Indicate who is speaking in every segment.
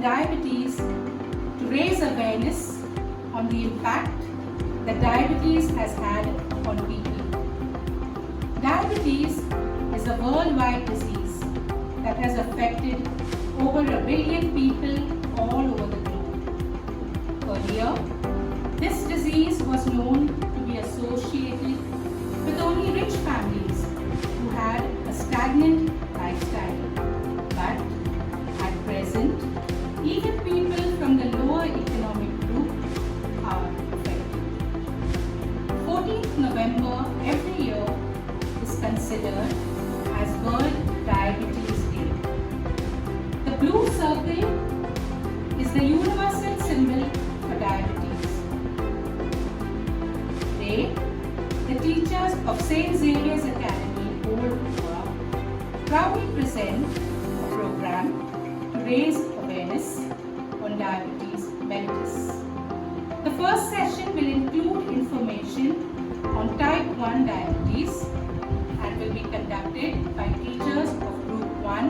Speaker 1: on diabetes to raise awareness on the impact that diabetes has had on people. Diabetes is a worldwide disease that has affected over 1 billion people all over the globe. Earlier, this disease was known to be associated with only rich families who had a stagnant lifestyle. But at present, even people from the lower economic group are affected. 14th November every year is considered as World Diabetes Day. The blue circle is the universal symbol for diabetes. Today, the teachers of St. Xavier's Academy, Old Goa, proudly present a program to raise awareness on diabetes mellitus. The first session will include information on type 1 diabetes and will be conducted by teachers of Group 1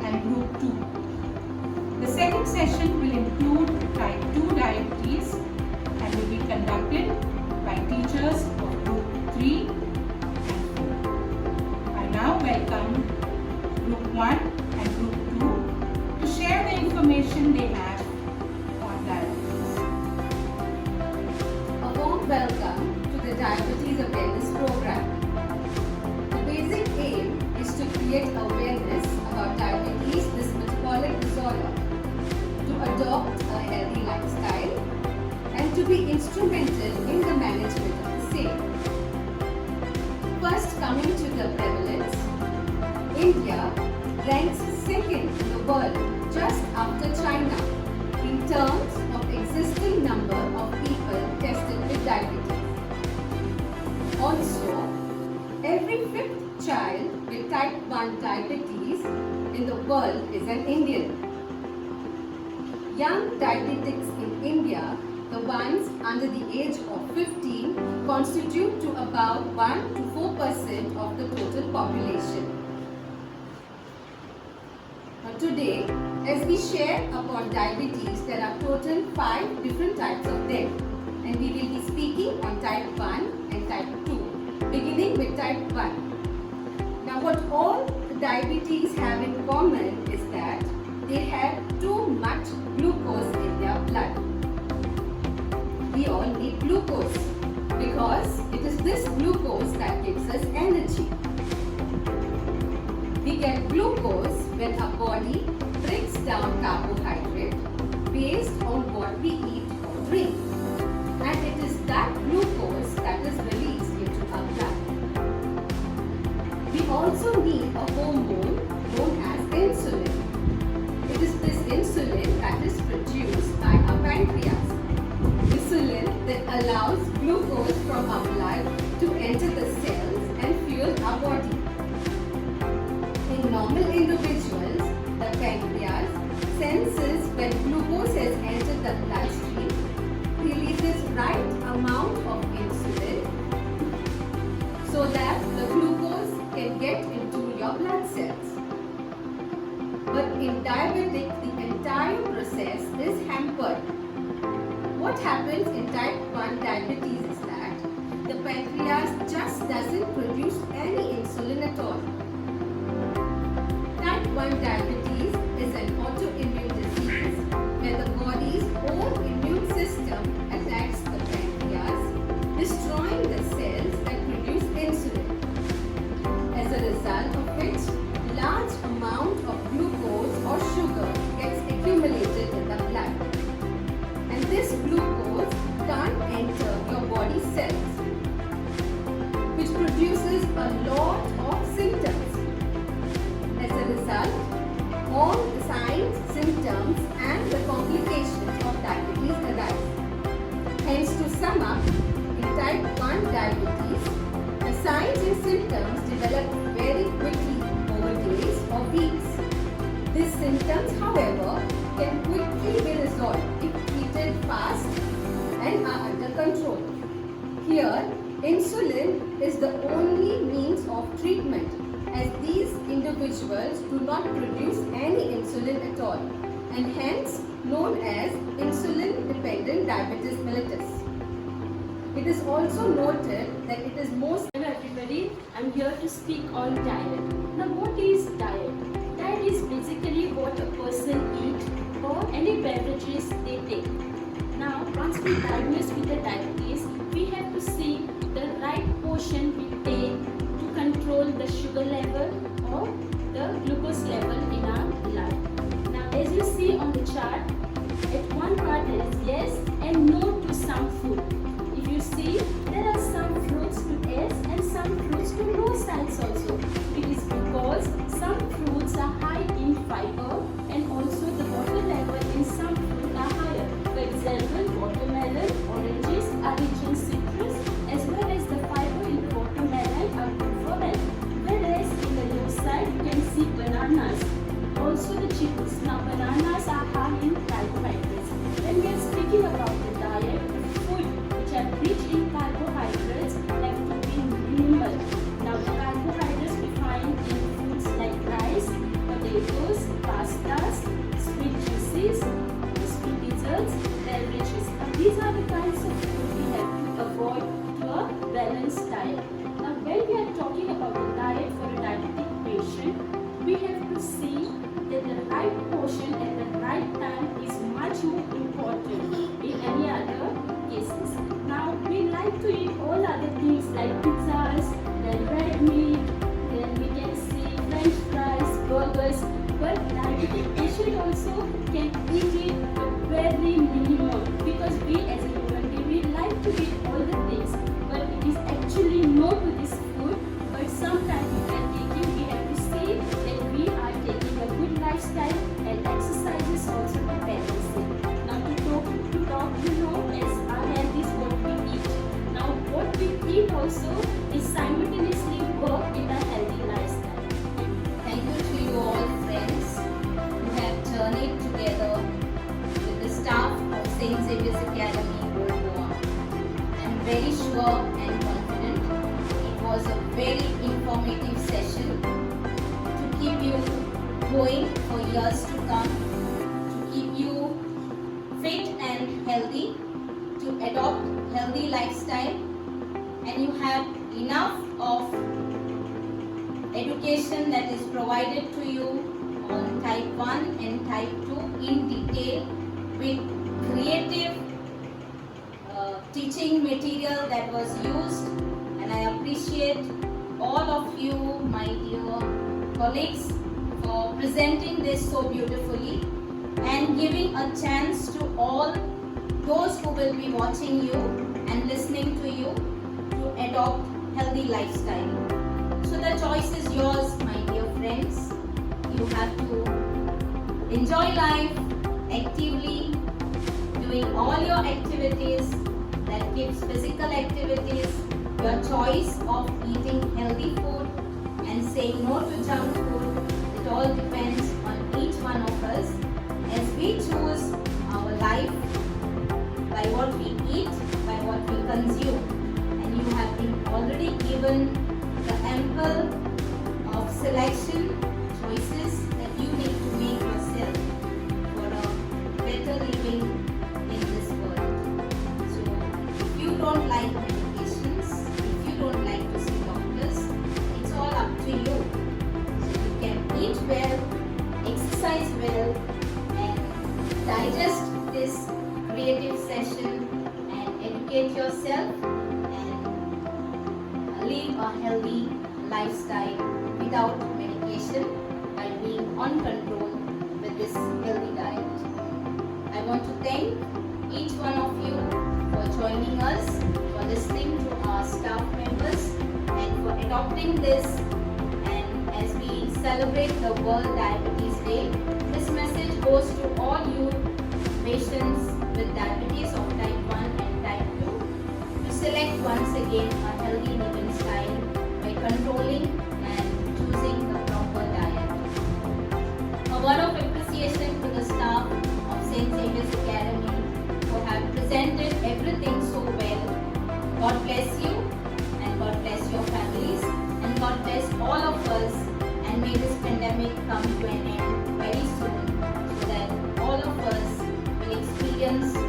Speaker 1: and Group 2. The second session will include type 2 diabetes and will be conducted by teachers of Group 3 and 4. I now welcome Group 1 and Group 2 to share the information they have on diabetes.
Speaker 2: A warm welcome to the Diabetes Awareness Program. The basic aim is to create awareness about diabetes, this metabolic disorder, to adopt a healthy lifestyle, and to be instrumental in the management of the same. First, coming to the prevalence, India ranks second in the world just after China in terms of existing number of people tested with diabetes. Also, every fifth child with type 1 diabetes in the world is an Indian. Young diabetics in India, the ones under the age of 15, constitute to about 1 to 4% of the total population. Now today, as we share upon diabetes, there are total 5 different types of them, and we will be speaking on type 1 and type 2, beginning with type 1. Now what all the diabetes have in common is that they have too much glucose in their blood. We all need glucose because it is this glucose that gives us energy. We get glucose when our body breaks down carbohydrate based on what we eat or drink, and it is that glucose that is released into our blood. We also need a hormone known as insulin. It is this insulin that is produced by our pancreas. Insulin that allows glucose from our blood to enter the cells and fuel our body. In normal individuals, the pancreas senses when glucose has entered the bloodstream, releases right amount of insulin so that the glucose can get into your blood cells. But in diabetic, the entire process is hampered. What happens in type 1 diabetes is that the pancreas just doesn't produce any insulin at all. Type 1 diabetes is an autoimmune disease where the body's own immune system attacks the pancreas, destroying the cells that produce insulin. As a result of which, large amount of glucose or sugar gets accumulated in the blood. And this glucose can't enter your body cells, which produces a lot of symptoms. As a result, all the signs, symptoms and the complications of diabetes arise. Hence, to sum up, in type 1 diabetes, the signs and symptoms develop very quickly over days or weeks. These symptoms, however, can quickly be resolved if treated fast and are under control. Here, insulin is the only means of treatment, as these individuals do not produce any insulin at all, and hence known as insulin-dependent diabetes mellitus. It is also noted that it is most.
Speaker 3: Hello everybody, I'm here to speak on diet. Now what is diet? Diet is basically what a person eats or any beverages they take. Now once we diagnose with the diabetes, we have to see the right portion we take to control the sugar level or the glucose level in our blood. Now as you see on the chart, at one part there is yes and no to some food. If you see, there are some fruits to yes and some fruits to no sides also. It is because some fruits are high in fiber and also the water level in some fruit are higher. For example, watermelon, oranges are rich in citrus as well as the fiber in the watermelon are good for health. Whereas in the low side you can see bananas, also the chickens. Now bananas are high in carbohydrates. When we are speaking about the diet, food which are rich in carbohydrates have to be minimal. Now the carbohydrates we find in foods like rice, potatoes, pastas, sweet juices, sweet desserts, beverages. Now these are the kinds of food we have to avoid to a balanced diet. Now when we are talking about the diet for a diabetic patient, we have to see that the right portion at the right time is much more important in any other cases. Now we like to eat all other things like pizzas, then red meat, then we can see french fries, burgers, but diabetic patient also can eat it a very minimum because we as a human being we like to eat all the things, but it is actually no to this food. But sometimes if we are taking, we have to see that we are taking a good lifestyle and exercises also to balance it. Now to talk, as our health is what we eat. Now what we eat also is simultaneously work in a healthy lifestyle.
Speaker 2: Thank you to you all friends who have journeyed together with the staff of St. Xavier's Academy, Old Goa. I am very sure and confident it was a very informative session to keep you going for years to come, to keep you fit and healthy, to adopt healthy lifestyle, and you have enough of education that is provided to you on type 1 and type 2 in detail with creative teaching material that was used, and I appreciate all of you, my dear colleagues, for presenting this so beautifully and giving a chance to all those who will be watching you and listening to you to adopt healthy lifestyle. So the choice is yours, my dear friends. You have to enjoy life actively, doing all your activities that keeps physical activities, your choice of eating healthy food and saying no to junk food. It all depends on each one of us as we choose our life by what we eat, by what we consume. And you have been already given the ample of selection choices that you need to make yourself for a better living in this world. So if you don't like medications, if you don't like to see doctors, it's all up to you. So you can eat well, exercise well, and digest this creative session and educate yourself and live a healthy lifestyle without medication by being on control with this healthy diet. I want to thank each one of you for joining us, for listening to our staff members, and for adopting this. And as we celebrate the World Diabetes Day, this message goes to all you patients with diabetes of type 1 and type 2 to select once again a healthy living style by controlling and choosing the proper diet. A word of appreciation to the staff of St. Xavier's Academy who have presented everything so well. God bless you and God bless your families and God bless all of us, and may this pandemic come to an end very soon so that all of us ingredients